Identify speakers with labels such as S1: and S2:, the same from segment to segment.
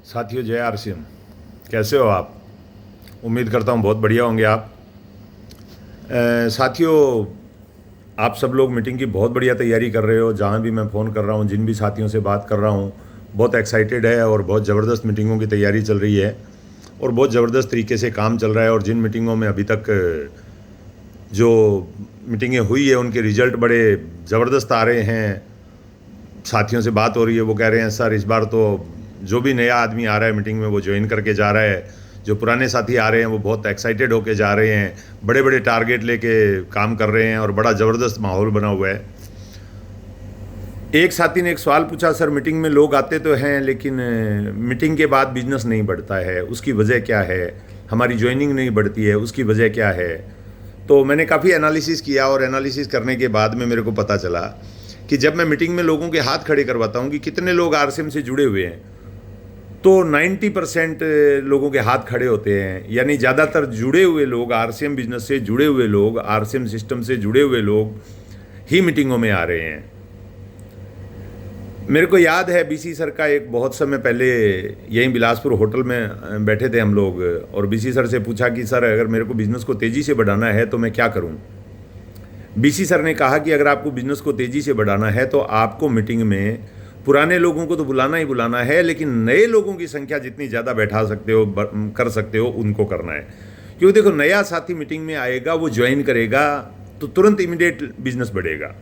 S1: साथियों, जय आरसीएम। कैसे हो आप? उम्मीद करता हूँ बहुत बढ़िया होंगे आप। साथियों, आप सब लोग मीटिंग की बहुत बढ़िया तैयारी कर रहे हो। जहाँ भी मैं फ़ोन कर रहा हूँ, जिन भी साथियों से बात कर रहा हूँ, बहुत एक्साइटेड है और बहुत ज़बरदस्त मीटिंगों की तैयारी चल रही है और बहुत ज़बरदस्त तरीके से काम चल रहा है। और जिन मीटिंगों में अभी तक जो मीटिंगें हुई है उनके रिजल्ट बड़े ज़बरदस्त आ रहे हैं। साथियों से बात हो रही है, वो कह रहे हैं सर इस बार तो जो भी नया आदमी आ रहा है मीटिंग में वो ज्वाइन करके जा रहा है। जो पुराने साथी आ रहे हैं वो बहुत एक्साइटेड होके जा रहे हैं, बड़े बड़े टारगेट लेके काम कर रहे हैं और बड़ा ज़बरदस्त माहौल बना हुआ है। एक साथी ने एक सवाल पूछा, सर मीटिंग में लोग आते तो हैं लेकिन मीटिंग के बाद बिजनेस नहीं बढ़ता है, उसकी वजह क्या है? हमारी ज्वाइनिंग नहीं बढ़ती है, उसकी वजह क्या है? तो मैंने काफ़ी एनालिसिस किया और एनालिसिस करने के बाद में मेरे को पता चला कि जब मैं मीटिंग में लोगों के हाथ खड़े करवाता हूँ कि कितने लोग आरसीएम से जुड़े हुए हैं, तो 90% लोगों के हाथ खड़े होते हैं। यानी ज़्यादातर जुड़े हुए लोग, आरसीएम बिजनेस से जुड़े हुए लोग, आरसीएम सिस्टम से जुड़े हुए लोग ही मीटिंगों में आ रहे हैं। मेरे को याद है बीसी सर का एक बहुत समय पहले यहीं बिलासपुर होटल में बैठे थे हम लोग और बीसी सर से पूछा कि सर अगर मेरे को बिज़नेस को तेज़ी से बढ़ाना है तो मैं क्या करूं? बीसी सर ने कहा कि अगर आपको बिज़नेस को तेज़ी से बढ़ाना है तो आपको मीटिंग में पुराने लोगों को तो बुलाना ही बुलाना है, लेकिन नए लोगों की संख्या जितनी ज़्यादा बैठा सकते हो, कर सकते हो, उनको करना है। क्योंकि देखो, नया साथी मीटिंग में आएगा, वो ज्वाइन करेगा तो तुरंत इमीडिएट बिजनेस बढ़ेगा।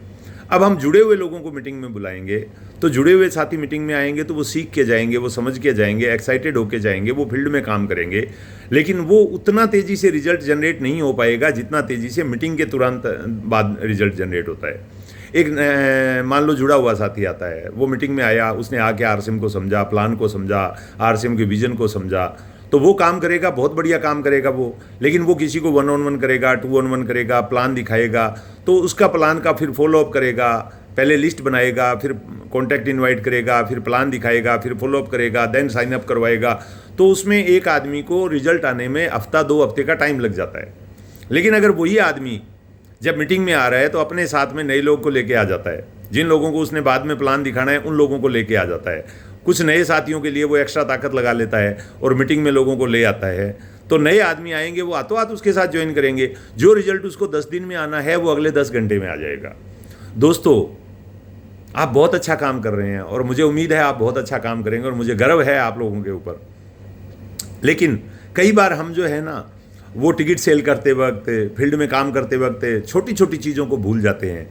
S1: अब हम जुड़े हुए लोगों को मीटिंग में बुलाएंगे तो जुड़े हुए साथी मीटिंग में आएंगे तो वो सीख के जाएंगे, वो समझ के जाएंगे, एक्साइटेड होके जाएंगे, वो फील्ड में काम करेंगे, लेकिन वो उतना तेज़ी से रिजल्ट जनरेट नहीं हो पाएगा जितना तेज़ी से मीटिंग के तुरंत बाद रिजल्ट जनरेट होता है। एक मान लो जुड़ा हुआ साथी आता है, वो मीटिंग में आया, उसने आके आरसीएम को समझा, प्लान को समझा, आरसीएम के विजन को समझा, तो वो काम करेगा, बहुत बढ़िया काम करेगा वो। लेकिन वो किसी को 1-on-1 करेगा, 2-on-1 करेगा, प्लान दिखाएगा, तो उसका प्लान का फिर फॉलोअप करेगा, पहले लिस्ट बनाएगा, फिर कॉन्टैक्ट इनवाइट करेगा, फिर प्लान दिखाएगा, फिर फॉलोअप करेगा, देन साइन अप करवाएगा। तो उसमें एक आदमी को रिजल्ट आने में हफ्ता 2 हफ्ते का टाइम लग जाता है। लेकिन अगर वही आदमी जब मीटिंग में आ रहा है तो अपने साथ में नए लोग को लेके आ जाता है, जिन लोगों को उसने बाद में प्लान दिखाना है उन लोगों को लेके आ जाता है। कुछ नए साथियों के लिए वो एक्स्ट्रा ताकत लगा लेता है और मीटिंग में लोगों को ले आता है। तो नए आदमी आएंगे, वो हाथों हाथ उसके साथ ज्वाइन करेंगे। जो रिजल्ट उसको 10 दिन में आना है वो अगले 10 घंटे में आ जाएगा। दोस्तों, आप बहुत अच्छा काम कर रहे हैं और मुझे उम्मीद है आप बहुत अच्छा काम करेंगे और मुझे गर्व है आप लोगों के ऊपर। लेकिन कई बार हम जो है ना, वो टिकट सेल करते वक्त, फील्ड में काम करते वक्त छोटी छोटी चीज़ों को भूल जाते हैं।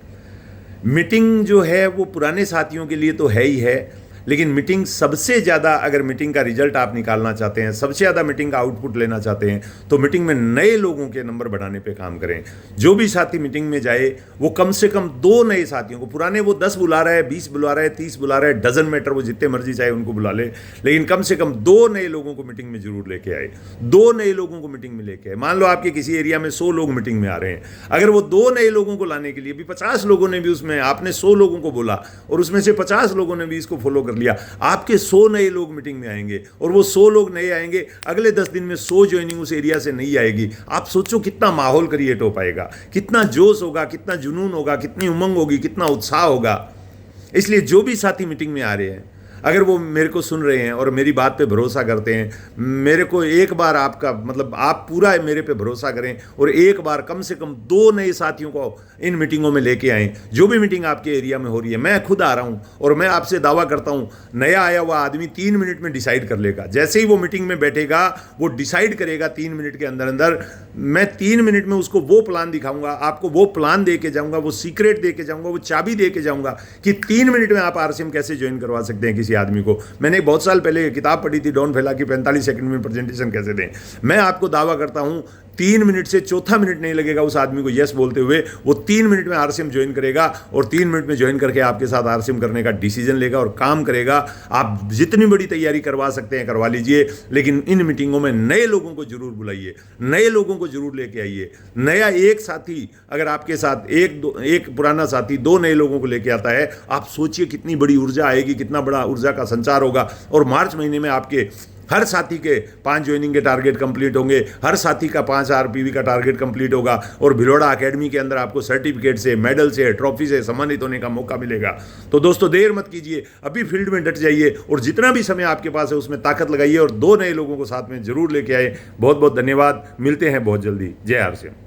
S1: मीटिंग जो है वो पुराने साथियों के लिए तो है ही है, लेकिन मीटिंग सबसे ज़्यादा, अगर मीटिंग का रिजल्ट आप निकालना चाहते हैं, सबसे ज़्यादा मीटिंग का आउटपुट लेना चाहते हैं, तो मीटिंग में नए लोगों के नंबर बढ़ाने पे काम करें। जो भी साथी मीटिंग में जाए वो कम से कम 2 नए साथियों को, पुराने वो 10 बुला रहा है, 20 बुला रहा है, 30 बुला रहा है, डजन मैटर, वो जितने मर्जी चाहे उनको बुला ले, लेकिन कम से कम 2 नए लोगों को मीटिंग में जरूर लेके आए। 2 नए लोगों को मीटिंग में लेके आए। मान लो आपके किसी एरिया में 100 लोग मीटिंग में आ रहे हैं, अगर वो 2 नए लोगों को लाने के लिए भी 50 लोगों ने भी, उसमें आपने 100 लोगों को बोला और उसमें से 50 लोगों ने भी इसको फॉलो कर लिया, आपके 100 नए लोग मीटिंग में आएंगे और वो 100 लोग नए आएंगे, अगले 10 दिन में 100 ज्वाइनिंग उस एरिया से नहीं आएगी। आप सोचो कितना माहौल क्रिएट हो पाएगा, कितना जोश होगा, कितना जुनून होगा, कितनी उमंग होगी, कितना उत्साह होगा। इसलिए जो भी साथी मीटिंग में आ रहे हैं, अगर वो मेरे को सुन रहे हैं और मेरी बात पे भरोसा करते हैं, मेरे को एक बार आपका मतलब आप पूरा मेरे पे भरोसा करें और एक बार कम से कम 2 नए साथियों को इन मीटिंगों में लेके आएँ। जो भी मीटिंग आपके एरिया में हो रही है, मैं खुद आ रहा हूँ और मैं आपसे दावा करता हूँ, नया आया हुआ आदमी 3 मिनट में डिसाइड कर लेगा। जैसे ही वो मीटिंग में बैठेगा वो डिसाइड करेगा 3 मिनट के अंदर अंदर। मैं 3 मिनट में उसको वो प्लान दिखाऊंगा, आपको वो प्लान दे के जाऊँगा, वो सीक्रेट दे के जाऊँगा, वो चाबी दे के जाऊँगा कि 3 मिनट में आप आरसीएम कैसे ज्वाइन करवा सकते हैं किसी आदमी को। मैंने बहुत साल पहले किताब पढ़ी थी, डॉन फेला की, 45 सेकंड में प्रेजेंटेशन कैसे दें। मैं आपको दावा करता हूं 3 मिनट से चौथा मिनट नहीं लगेगा उस आदमी को यस बोलते हुए। वो 3 मिनट में आरसीएम ज्वाइन करेगा और 3 मिनट में ज्वाइन करके आपके साथ आरसीएम करने का डिसीजन लेगा और काम करेगा। आप जितनी बड़ी तैयारी करवा सकते हैं करवा लीजिए, लेकिन इन मीटिंगों में नए लोगों को जरूर बुलाइए, नए लोगों को जरूर लेके आइए। नया एक साथी अगर आपके साथ एक पुराना साथी 2 नए लोगों को लेके आता है, आप सोचिए कितनी बड़ी ऊर्जा आएगी, कितना बड़ा ऊर्जा का संचार होगा। और मार्च महीने में आपके हर साथी के 5 ज्वाइनिंग के टारगेट कंप्लीट होंगे, हर साथी का 5 आरपीवी का टारगेट कंप्लीट होगा और भिलोड़ा एकेडमी के अंदर आपको सर्टिफिकेट से, मेडल से, ट्रॉफी से सम्मानित होने का मौका मिलेगा। तो दोस्तों देर मत कीजिए, अभी फील्ड में डट जाइए और जितना भी समय आपके पास है उसमें ताकत लगाइए और 2 नए लोगों को साथ में जरूर लेके आए। बहुत बहुत धन्यवाद, मिलते हैं बहुत जल्दी। जय आर सी एम।